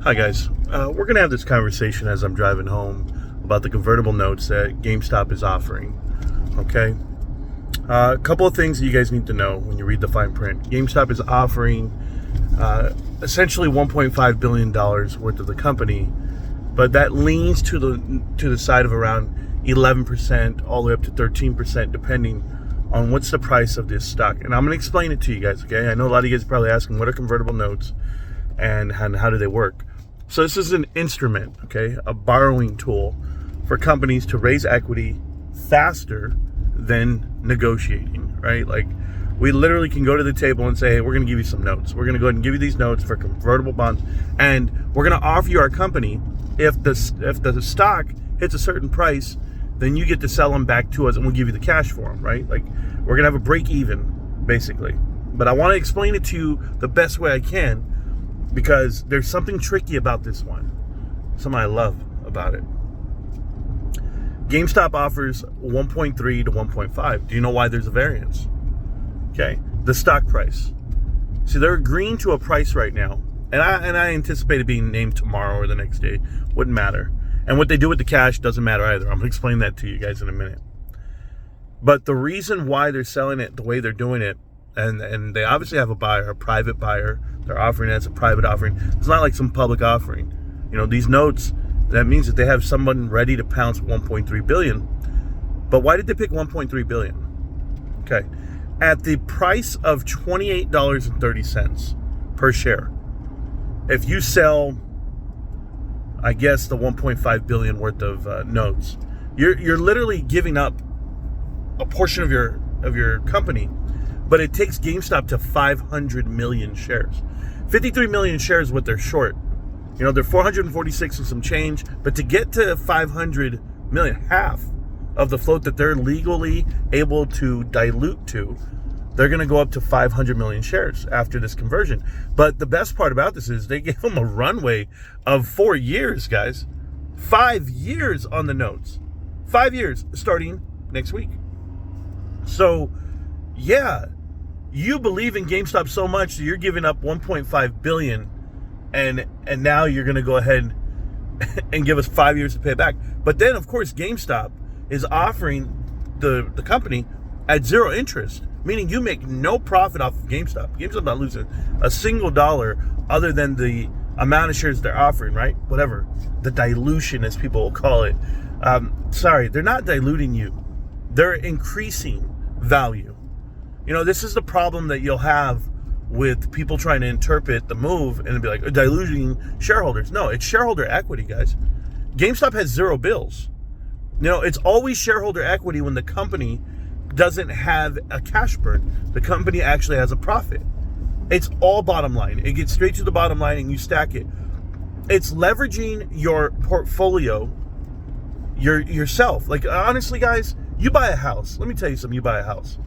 Hi guys, we're going to have this conversation as I'm driving home about the convertible notes that GameStop is offering. Okay, a couple of things that you guys need to know when you read the fine print. GameStop is offering essentially $1.5 billion worth of the company, but that leans to the side of around 11% all the way up to 13% depending on what's the price of this stock. And I'm going to explain it to you guys, okay? I know a lot of you guys are probably asking, what are convertible notes and how do they work? So this is an instrument, okay, a borrowing tool for companies to raise equity faster than negotiating, right? Like, we literally can go to the table and say, hey, we're going to give you some notes. We're going to go ahead and give you these notes for convertible bonds, and we're going to offer you our company. If the stock hits a certain price, then you get to sell them back to us, and we'll give you the cash for them, right? Like, we're going to have a break even, basically. But I want to explain it to you the best way I can, because there's something tricky about this one. Something I love about it. GameStop offers 1.3 to 1.5. Do you know why there's a variance? Okay, the stock price. See, they're agreeing to a price right now, and I anticipate it being named tomorrow or the next day. Wouldn't matter. And what they do with the cash doesn't matter either. I'm going to explain that to you guys in a minute. But the reason why they're selling it the way they're doing it, and they obviously have a buyer, a private buyer. They're offering it as a private offering. It's not like some public offering. You know, these notes, that means that they have someone ready to pounce 1.3 billion. But why did they pick 1.3 billion? Okay. At the price of $28.30 per share, if you sell, I guess, the 1.5 billion worth of notes, you're literally giving up a portion of your company. But it takes GameStop to 500 million shares. 53 million shares is what they're short. You know, they're 446 and some change. But to get to 500 million, half of the float that they're legally able to dilute to, they're going to go up to 500 million shares after this conversion. But the best part about this is they gave them a runway of 4 years, guys. 5 years on the notes. 5 years starting next week. So, yeah, you believe in GameStop so much that you're giving up 1.5 billion, and now you're going to go ahead and give us 5 years to pay it back. But then, of course, GameStop is offering the company at zero interest, meaning you make no profit off of GameStop. GameStop's not losing a single dollar other than the amount of shares they're offering, right? Whatever, the dilution, as people will call it. Sorry, they're not diluting you. They're increasing value. You know, this is the problem that you'll have with people trying to interpret the move and be like, diluting shareholders. No, it's shareholder equity, guys. GameStop has zero bills. You know, it's always shareholder equity when the company doesn't have a cash burn. The company actually has a profit. It's all bottom line. It gets straight to the bottom line and you stack it. It's leveraging your portfolio yourself. Like, honestly, guys, you buy a house. Let me tell you something. You buy a house.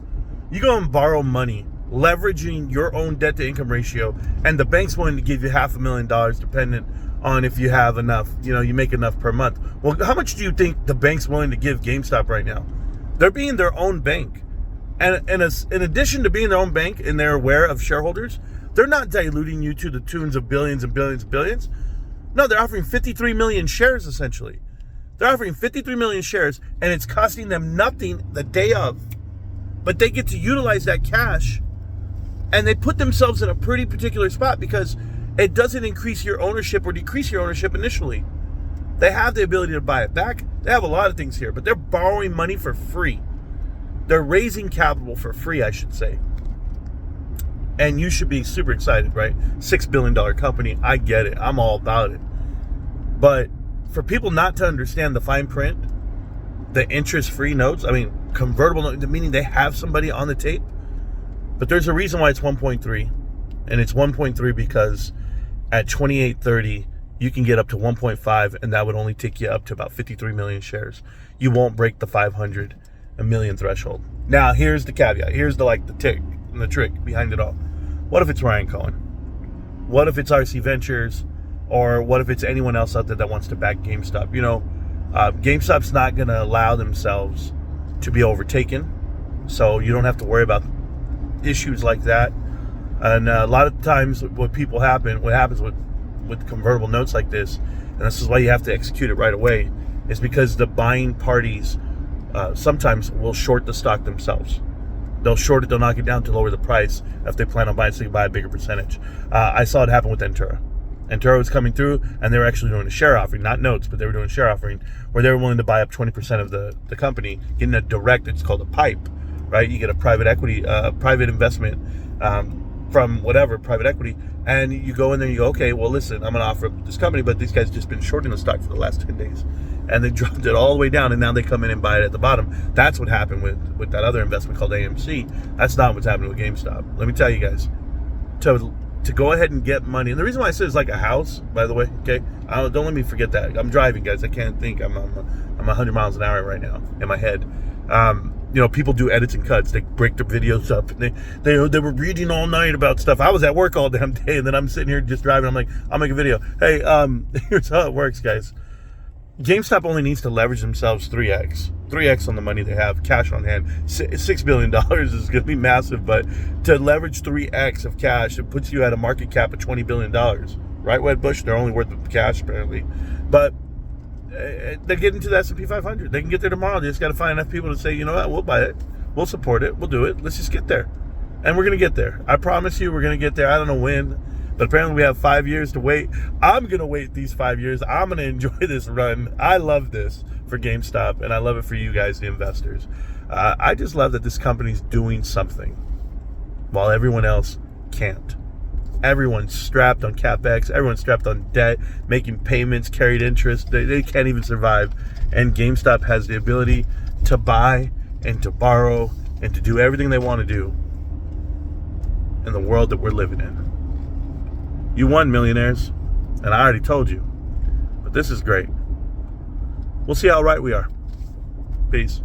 You go and borrow money, leveraging your own debt to income ratio, and the bank's willing to give you $500,000 dependent on if you have enough, you know, you make enough per month. Well, how much do you think the bank's willing to give GameStop right now? They're being their own bank. And in addition to being their own bank and they're aware of shareholders, they're not diluting you to the tunes of billions and billions and billions. No, they're offering 53 million shares, essentially. They're offering 53 million shares, and it's costing them nothing the day of. But they get to utilize that cash, and they put themselves in a pretty particular spot because it doesn't increase your ownership or decrease your ownership initially. They have the ability to buy it back. They have a lot of things here, but they're borrowing money for free. They're raising capital for free, I should say. And you should be super excited, right? $6 billion company. I get it. I'm all about it. But for people not to understand the fine print, the interest-free notes, I mean, convertible notes, meaning they have somebody on the tape. But there's a reason why it's 1.3. And it's 1.3 because at 28.30, you can get up to 1.5, and that would only take you up to about 53 million shares. You won't break the 500 million threshold. Now, here's the caveat. Here's the tick and the trick behind it all. What if it's Ryan Cohen? What if it's RC Ventures? Or what if it's anyone else out there that wants to back GameStop? You know, GameStop's not going to allow themselves to be overtaken, so you don't have to worry about issues like that. And a lot of times what happens with with convertible notes like this, and this is why you have to execute it right away, is because the buying parties sometimes will short the stock themselves. They'll short it, they'll knock it down to lower the price if they plan on buying, so you buy a bigger percentage. I saw it happen with Entura. Entura was coming through, and they were actually doing a share offering, not notes, but they were doing a share offering where they were willing to buy up 20% of the company, getting a direct, it's called a PIPE, right? You get a private equity, private investment from whatever, private equity, and you go in there and you go, okay, well, listen, I'm going to offer this company, but these guys just been shorting the stock for the last 10 days. And they dropped it all the way down, and now they come in and buy it at the bottom. That's what happened with that other investment called AMC. That's not what's happening with GameStop. Let me tell you guys, to go ahead and get money, and the reason why I say it's like a house, by the way, okay? Don't let me forget that. I'm driving, guys. I can't think. I'm 100 miles an hour right now in my head. People do edits and cuts. They break their videos up. And they were reading all night about stuff. I was at work all damn day, and then I'm sitting here just driving. I'm like, I'll make a video. Hey, here's how it works, guys. GameStop only needs to leverage themselves 3x on the money they have, cash on hand. $6 billion is going to be massive, but to leverage 3x of cash, it puts you at a market cap of $20 billion. Right, Wedbush? They're only worth the cash, apparently. But they get into the S&P 500. They can get there tomorrow. They just got to find enough people to say, you know what, we'll buy it. We'll support it. We'll do it. Let's just get there. And we're going to get there. I promise you we're going to get there. I don't know when. But apparently we have 5 years to wait. I'm going to wait these 5 years. I'm going to enjoy this run. I love this for GameStop, and I love it for you guys, the investors. I just love that this company's doing something while everyone else can't. Everyone's strapped on CapEx. Everyone's strapped on debt, making payments, carried interest. They can't even survive. And GameStop has the ability to buy and to borrow and to do everything they want to do in the world that we're living in. You won, millionaires, and I already told you. But this is great. We'll see how right we are. Peace.